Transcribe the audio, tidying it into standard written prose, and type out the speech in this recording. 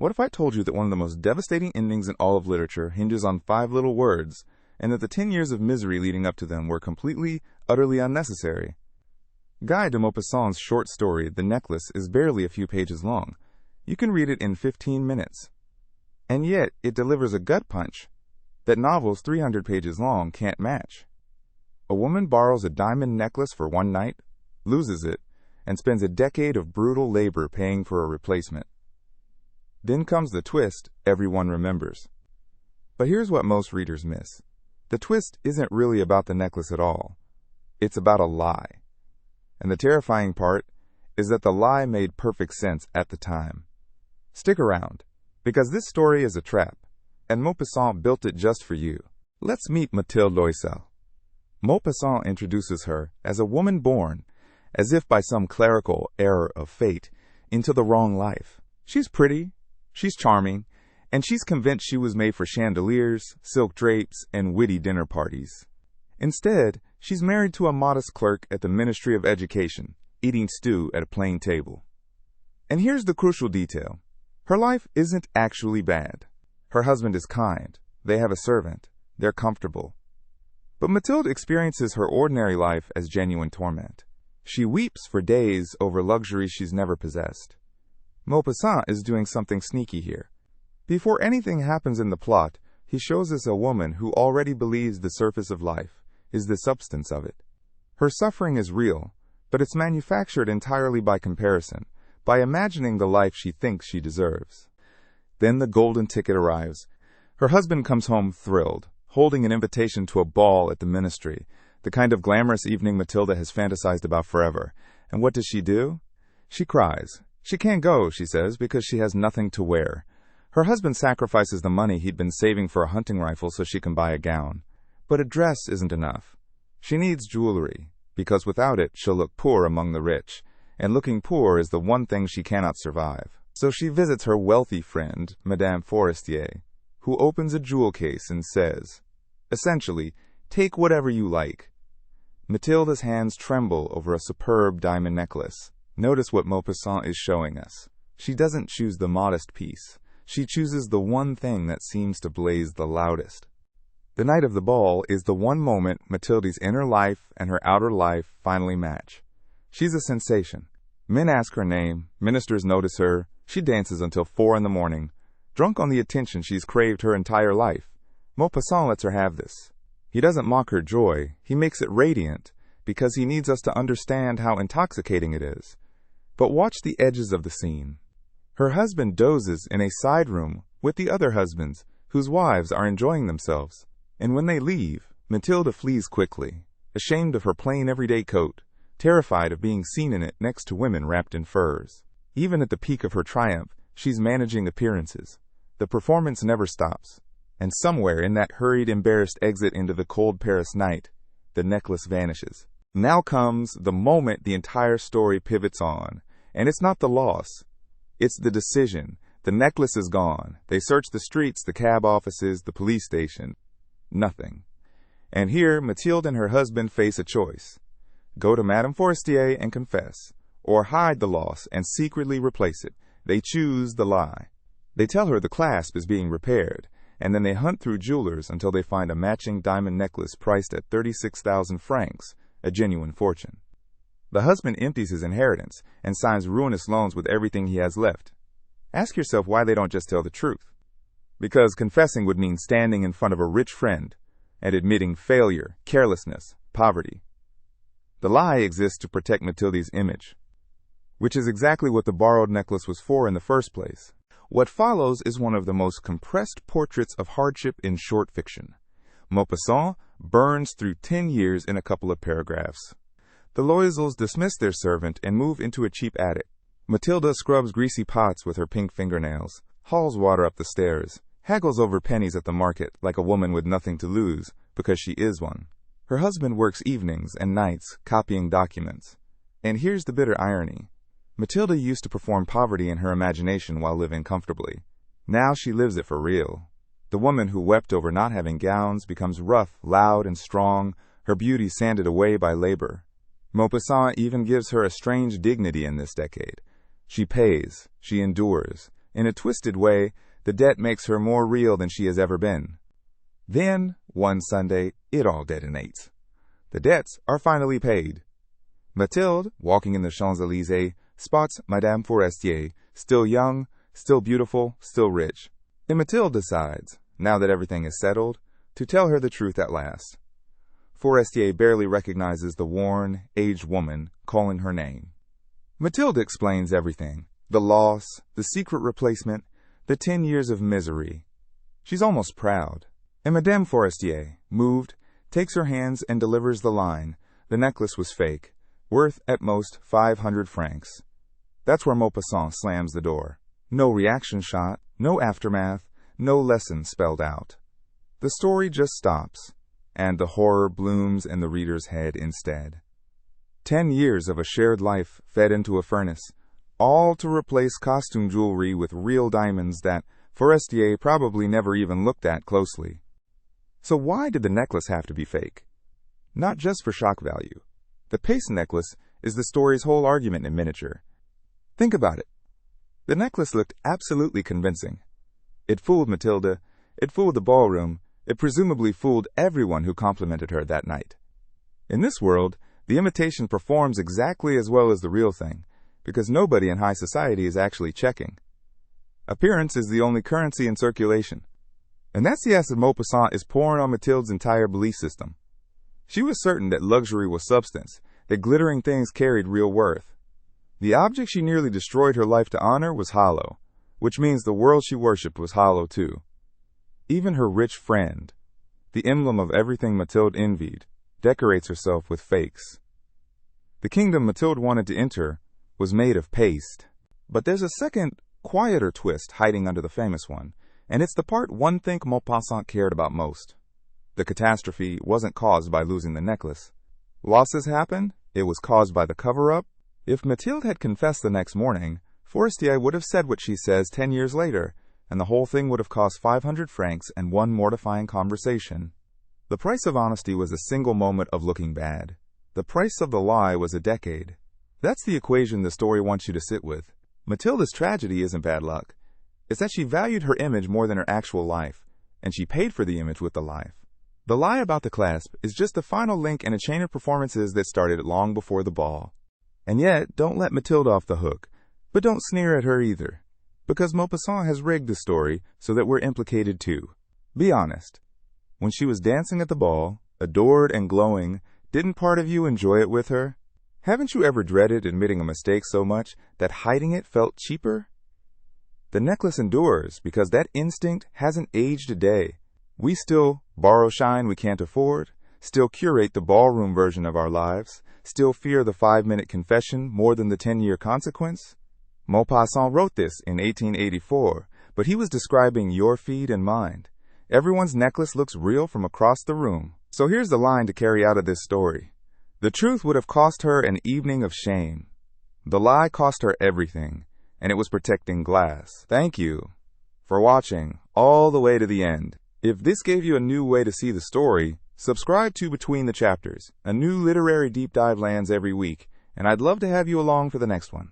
What if I told you that one of the most devastating endings in all of literature hinges on 5 little words, and that the 10 years of misery leading up to them were completely, utterly unnecessary? Guy de Maupassant's short story, The Necklace, is barely a few pages long. You can read it in 15 minutes. And yet, it delivers a gut punch that novels 300 pages long can't match. A woman borrows a diamond necklace for one night, loses it, and spends a decade of brutal labor paying for a replacement. Then comes the twist everyone remembers. But here's what most readers miss. The twist isn't really about the necklace at all. It's about a lie. And the terrifying part is that the lie made perfect sense at the time. Stick around, because this story is a trap, and Maupassant built it just for you. Let's meet Mathilde Loisel. Maupassant introduces her as a woman born, as if by some clerical error of fate, into the wrong life. She's pretty, she's charming, and she's convinced she was made for chandeliers, silk drapes, and witty dinner parties. Instead, she's married to a modest clerk at the Ministry of Education, eating stew at a plain table. And here's the crucial detail. Her life isn't actually bad. Her husband is kind, they have a servant, they're comfortable. But Mathilde experiences her ordinary life as genuine torment. She weeps for days over luxuries she's never possessed. Maupassant is doing something sneaky here. Before anything happens in the plot, he shows us a woman who already believes the surface of life is the substance of it. Her suffering is real, but it's manufactured entirely by comparison, by imagining the life she thinks she deserves. Then the golden ticket arrives. Her husband comes home thrilled, holding an invitation to a ball at the ministry, the kind of glamorous evening Matilda has fantasized about forever. And what does she do? She cries. She can't go, she says, because she has nothing to wear. Her husband sacrifices the money he'd been saving for a hunting rifle so she can buy a gown. But a dress isn't enough. She needs jewelry, because without it she'll look poor among the rich, and looking poor is the one thing she cannot survive. So she visits her wealthy friend, Madame Forestier, who opens a jewel case and says, essentially, take whatever you like. Mathilde's hands tremble over a superb diamond necklace. Notice what Maupassant is showing us. She doesn't choose the modest piece. She chooses the one thing that seems to blaze the loudest. The night of the ball is the one moment Mathilde's inner life and her outer life finally match. She's a sensation. Men ask her name, ministers notice her, she dances until 4 a.m, drunk on the attention she's craved her entire life. Maupassant lets her have this. He doesn't mock her joy, he makes it radiant, because he needs us to understand how intoxicating it is. But watch the edges of the scene. Her husband dozes in a side room with the other husbands, whose wives are enjoying themselves. And when they leave, Mathilde flees quickly, ashamed of her plain everyday coat, terrified of being seen in it next to women wrapped in furs. Even at the peak of her triumph, she's managing appearances. The performance never stops. And somewhere in that hurried, embarrassed exit into the cold Paris night, the necklace vanishes. Now comes the moment the entire story pivots on. And it's not the loss. It's the decision. The necklace is gone. They search the streets, the cab offices, the police station. Nothing. And here, Mathilde and her husband face a choice. Go to Madame Forestier and confess, or hide the loss and secretly replace it. They choose the lie. They tell her the clasp is being repaired, and then they hunt through jewelers until they find a matching diamond necklace priced at 36,000 francs, a genuine fortune. The husband empties his inheritance and signs ruinous loans with everything he has left. Ask yourself why they don't just tell the truth. Because confessing would mean standing in front of a rich friend and admitting failure, carelessness, poverty. The lie exists to protect Mathilde's image, which is exactly what the borrowed necklace was for in the first place. What follows is one of the most compressed portraits of hardship in short fiction. Maupassant burns through 10 years in a couple of paragraphs. The Loisels dismiss their servant and move into a cheap attic. Mathilde scrubs greasy pots with her pink fingernails, hauls water up the stairs, haggles over pennies at the market like a woman with nothing to lose, because she is one. Her husband works evenings and nights copying documents. And here's the bitter irony. Mathilde used to perform poverty in her imagination while living comfortably. Now she lives it for real. The woman who wept over not having gowns becomes rough, loud, and strong, her beauty sanded away by labor. Maupassant even gives her a strange dignity in this decade. She pays, she endures, In a twisted way, the debt makes her more real than she has ever been. Then, one Sunday, it all detonates. The debts are finally paid. Mathilde, walking in the Champs-Élysées, spots Madame Forestier, still young, still beautiful, still rich. And Mathilde decides, now that everything is settled, to tell her the truth at last. Forestier barely recognizes the worn, aged woman calling her name. Mathilde explains everything, the loss, the secret replacement, the 10 years of misery. She's almost proud. And Madame Forestier, moved, takes her hands and delivers the line, the necklace was fake, worth at most 500 francs. That's where Maupassant slams the door. No reaction shot, no aftermath, no lesson spelled out. The story just stops, and the horror blooms in the reader's head instead. 10 years of a shared life fed into a furnace, all to replace costume jewelry with real diamonds that Forestier probably never even looked at closely. So why did the necklace have to be fake? Not just for shock value. The paste necklace is the story's whole argument in miniature. Think about it. The necklace looked absolutely convincing. It fooled Mathilde, it fooled the ballroom, it presumably fooled everyone who complimented her that night. In this world, the imitation performs exactly as well as the real thing, because nobody in high society is actually checking. Appearance is the only currency in circulation. And that's the acid Maupassant is pouring on Mathilde's entire belief system. She was certain that luxury was substance, that glittering things carried real worth. The object she nearly destroyed her life to honor was hollow, which means the world she worshipped was hollow too. Even her rich friend, the emblem of everything Mathilde envied, decorates herself with fakes. The kingdom Mathilde wanted to enter was made of paste. But there's a second, quieter twist hiding under the famous one, and it's the part one think Maupassant cared about most. The catastrophe wasn't caused by losing the necklace. Losses happened, it was caused by the cover-up. If Mathilde had confessed the next morning, Forestier would have said what she says 10 years later, and the whole thing would have cost 500 francs and one mortifying conversation. The price of honesty was a single moment of looking bad. The price of the lie was a decade. That's the equation the story wants you to sit with. Mathilde's tragedy isn't bad luck. It's that she valued her image more than her actual life, and she paid for the image with the life. The lie about the clasp is just the final link in a chain of performances that started long before the ball. And yet, don't let Mathilde off the hook, but don't sneer at her either, because Maupassant has rigged the story so that we're implicated too. Be honest. When she was dancing at the ball, adored and glowing, didn't part of you enjoy it with her? Haven't you ever dreaded admitting a mistake so much that hiding it felt cheaper? The necklace endures because that instinct hasn't aged a day. We still borrow shine we can't afford, still curate the ballroom version of our lives, still fear the 5-minute confession more than the 10-year consequence. Maupassant wrote this in 1884, but he was describing your feed and mind. Everyone's necklace looks real from across the room. So here's the line to carry out of this story. The truth would have cost her an evening of shame. The lie cost her everything, and it was protecting glass. Thank you for watching all the way to the end. If this gave you a new way to see the story, subscribe to Between the Chapters. A new literary deep dive lands every week, and I'd love to have you along for the next one.